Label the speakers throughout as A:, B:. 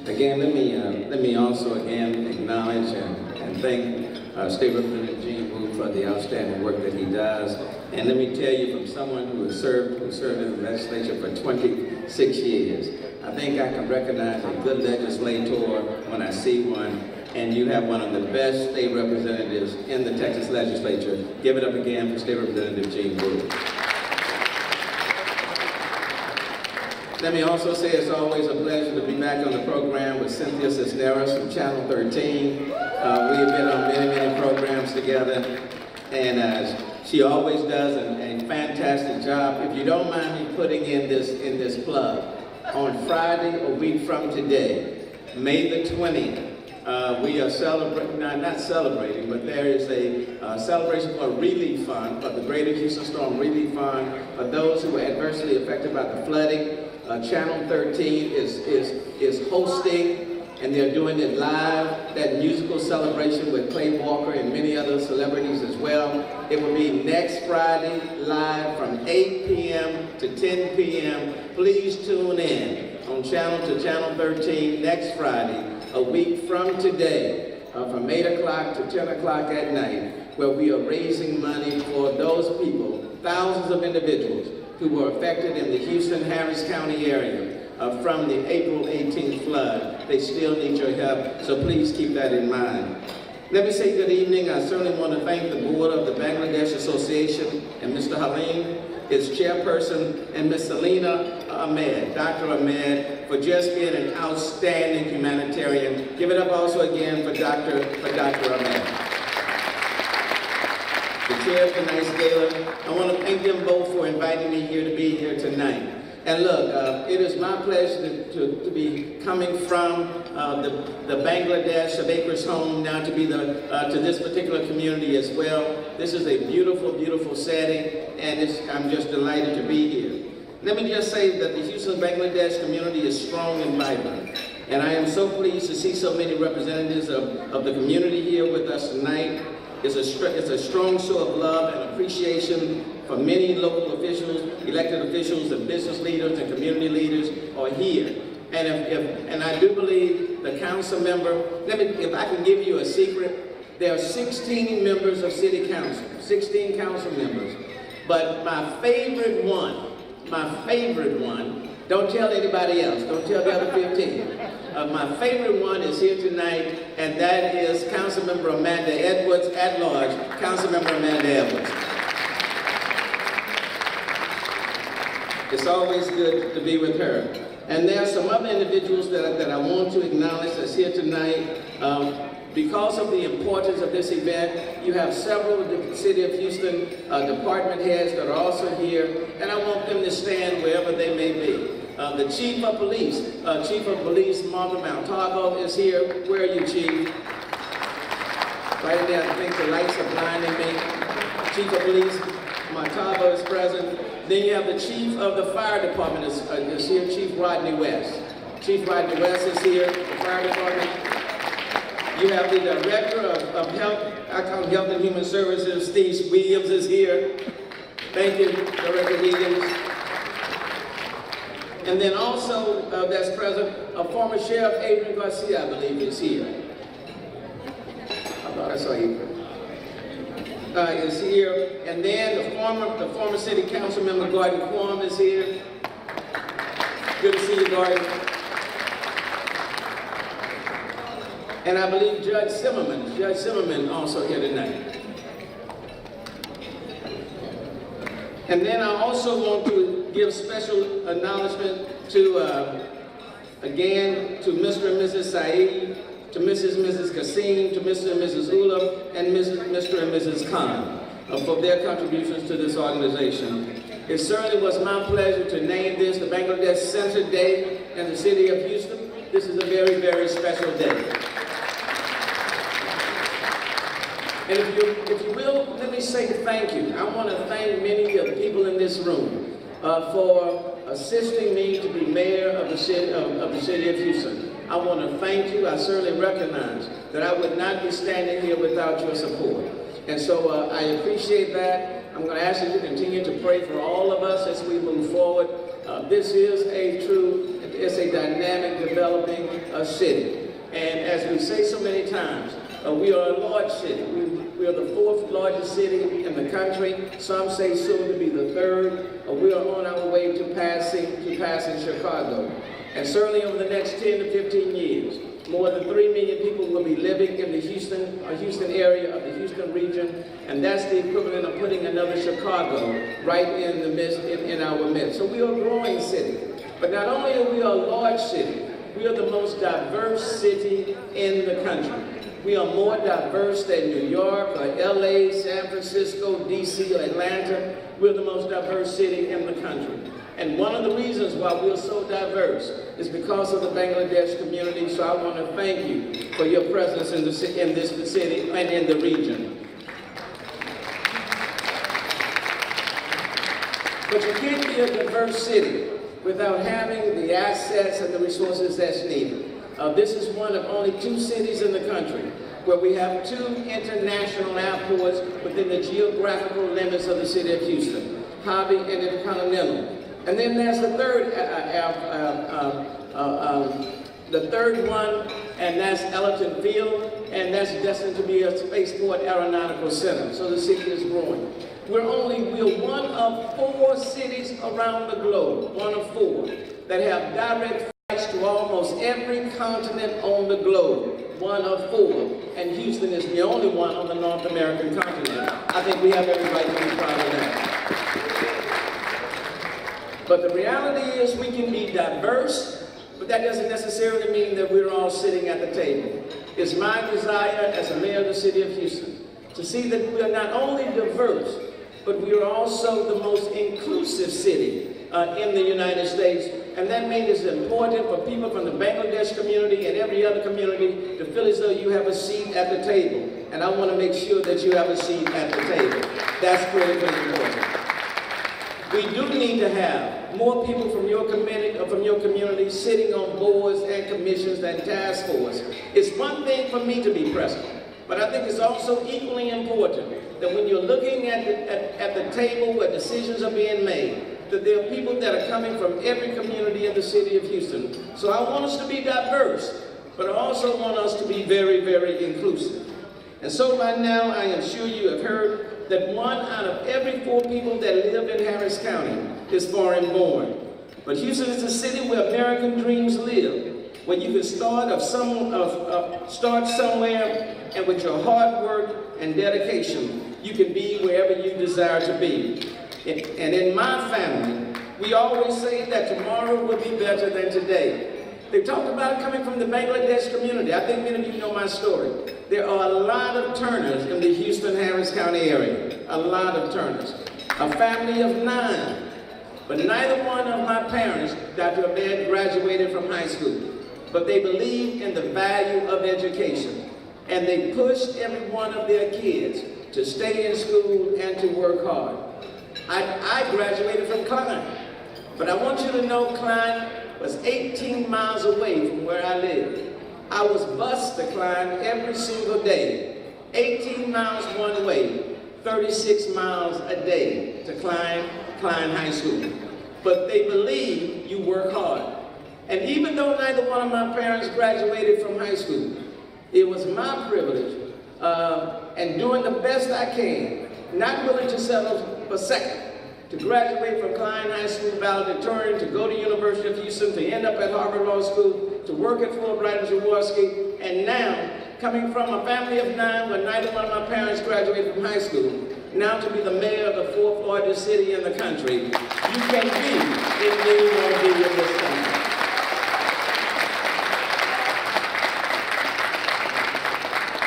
A: Again, let me also again acknowledge and thank State Representative Gene Wu for the outstanding work that he does. And let me tell you, from someone who served in the legislature for 26 years, I think I can recognize a good legislator when I see one. And you have one of the best state representatives in the Texas legislature. Give it up again for State Representative Gene Wu. Let me also say it's always a pleasure to be back on the program with Cynthia Cisneros from Channel 13. We have been on many programs together, and she always does a fantastic job. If you don't mind me putting in this plug, on Friday, a week from today, May the 20th, we are celebrating, not celebrating, but there is a celebration for a relief fund, for the Greater Houston Storm Relief Fund, for those who were adversely affected by the flooding. Channel 13 is hosting, and they're doing it live, that musical celebration with Clay Walker and many other celebrities as well. It will be next Friday, live from 8 p.m. to 10 p.m. Please tune in on Channel 13 next Friday, a week from today, from 8 o'clock to 10 o'clock at night, where we are raising money for those people, thousands of individuals, who were affected in the Houston-Harris County area from the April 18th flood. They still need your help, so please keep that in mind. Let me say good evening. I certainly want to thank the board of the Bangladesh Association and Mr. Haleem, its chairperson, and Ms. Selina Ahmed, Dr. Ahmed, for just being an outstanding humanitarian. Give it up also again for Dr. Ahmed. The chair of tonight's gala. I want to thank them both for inviting me here to be here tonight. And look, it is my pleasure to be coming from the Bangladesh of Acres home now to be to this particular community as well. This is a beautiful, beautiful setting, and I'm just delighted to be here. Let me just say that the Houston Bangladesh community is strong and vibrant. And I am so pleased to see so many representatives of the community here with us tonight. It's a strong show of love and appreciation for many local officials, elected officials, and business leaders and community leaders are here. And I do believe the council member, if I can give you a secret, there are 16 members of city council, 16 council members. But my favorite one, don't tell anybody else, don't tell the other 15. My favorite one is here tonight, and that is Councilmember Amanda Edwards, at large, Councilmember Amanda Edwards. It's always good to be with her. And there are some other individuals that I want to acknowledge that's here tonight. Because of the importance of this event, you have several of the City of Houston department heads that are also here, and I want them to stand wherever they may be. The Chief of Police, Martha Montalvo is here. Where are you, Chief? Right there, I think the lights are blinding me. Chief of Police, Montalvo is present. Then you have the Chief of the Fire Department is here, Chief Rodney West. Chief Rodney West is here, the Fire Department. You have the Director of Health and Human Services, Steve Williams is here. Thank you, Director Williams. And then also, that's present, a former Sheriff, Adrian Garcia, I believe, is here. I thought I saw you. Is here. And then the former City Council member, Gordon Quam, is here. Good to see you, Gordon. And I believe Judge Zimmerman also here tonight. And then I also want to give special acknowledgement to, again, to Mr. and Mrs. Zaidi, to Mrs. and Mrs. Kassim, to Mr. and Mrs. Ulaf, and Mr. and Mrs. Cong for their contributions to this organization. It certainly was my pleasure to name this the Bangladesh Center Day in the City of Houston. This is a very, very special day. And if you will, let me say thank you. I want to thank many of the people in this room for assisting me to be mayor of the city of Houston. I want to thank you. I certainly recognize that I would not be standing here without your support. And so I appreciate that. I'm going to ask you to continue to pray for all of us as we move forward. This is a true It's a dynamic, developing city. And as we say so many times, we are a large city. We are the 4th largest city in the country. Some say soon to be the 3rd. We are on our way to passing Chicago. And certainly over the next 10 to 15 years, more than 3 million people will be living in the Houston area of the Houston region, and that's the equivalent of putting another Chicago right in the midst, in our midst. So we are a growing city. But not only are we a large city, we are the most diverse city in the country. We are more diverse than New York or LA, San Francisco, DC, or Atlanta. We're the most diverse city in the country. And one of the reasons why we're so diverse is because of the Bangladesh community, so I want to thank you for your presence in this city and in the region. But you can't be a diverse city without having the assets and the resources that's needed. This is one of only 2 cities in the country where we have 2 international airports within the geographical limits of the city of Houston, Hobby and Intercontinental. And then there's the third one, and that's Ellerton Field, and that's destined to be a spaceport aeronautical center. So the city is growing. We're one of 4 cities around the globe, one of 4, that have direct flights to almost every continent on the globe. One of 4, and Houston is the only one on the North American continent. I think we have every right to be proud of that. But the reality is we can be diverse, but that doesn't necessarily mean that we're all sitting at the table. It's my desire as a mayor of the city of Houston to see that we are not only diverse, but we are also the most inclusive city in the United States. And that means it's important for people from the Bangladesh community and every other community to feel as though you have a seat at the table. And I want to make sure that you have a seat at the table. That's critically important. We do need to have more people from your community sitting on boards and commissions and task force. It's one thing for me to be present, but I think it's also equally important that when you're looking at the table where decisions are being made, that there are people that are coming from every community in the city of Houston. So I want us to be diverse, but I also want us to be very, very inclusive. And so by now, I am sure you have heard that 1 out of every 4 people that live in Harris County is foreign born. But Houston is a city where American dreams live, where you can start somewhere, and with your hard work and dedication, you can be wherever you desire to be. And in my family, we always say that tomorrow will be better than today. They talked about coming from the Bangladesh community. I think many of you know my story. There are a lot of Turners in the Houston-Harris County area. A lot of Turners. A family of 9. But neither one of my parents, Dr. Ahmed, graduated from high school. But they believed in the value of education. And they pushed every one of their kids to stay in school and to work hard. I graduated from Cong. But I want you to know Cong was 18 miles away from where I lived. I was bused to Cong every single day. 18 miles one way, 36 miles a day to Cong High School. But they believe you work hard. And even though neither one of my parents graduated from high school, it was my privilege, and doing the best I can, not willing to settle for second, to graduate from Cong High School valedictorian, to go to University of Houston, to end up at Harvard Law School, to work at Fulbright and Jaworski, and now, coming from a family of 9 where neither one of my parents graduated from high school, now to be the mayor of the 4th largest city in the country, you can be anything you want to be in this country.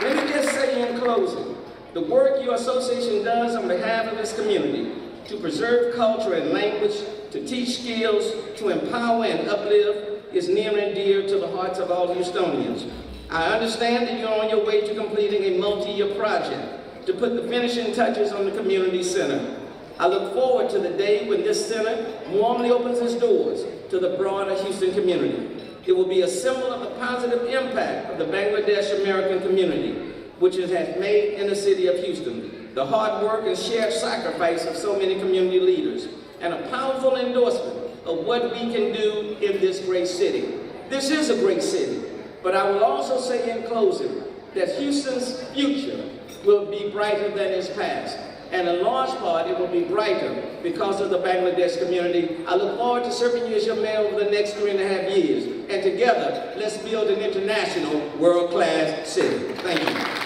A: Let me just say in closing, the work your association does on behalf of this community to preserve culture and language, to teach skills, to empower and uplift is near and dear to the hearts of all Houstonians. I understand that you're on your way to completing a multi-year project to put the finishing touches on the community center. I look forward to the day when this center warmly opens its doors to the broader Houston community. It will be a symbol of the positive impact of the Bangladesh American community, which it has made in the city of Houston, the hard work and shared sacrifice of so many community leaders, and a powerful endorsement of what we can do in this great city. This is a great city, but I will also say in closing that Houston's future will be brighter than its past. And in large part, it will be brighter because of the Bangladesh community. I look forward to serving you as your mayor over the next 3.5 years. And together, let's build an international, world-class city. Thank you.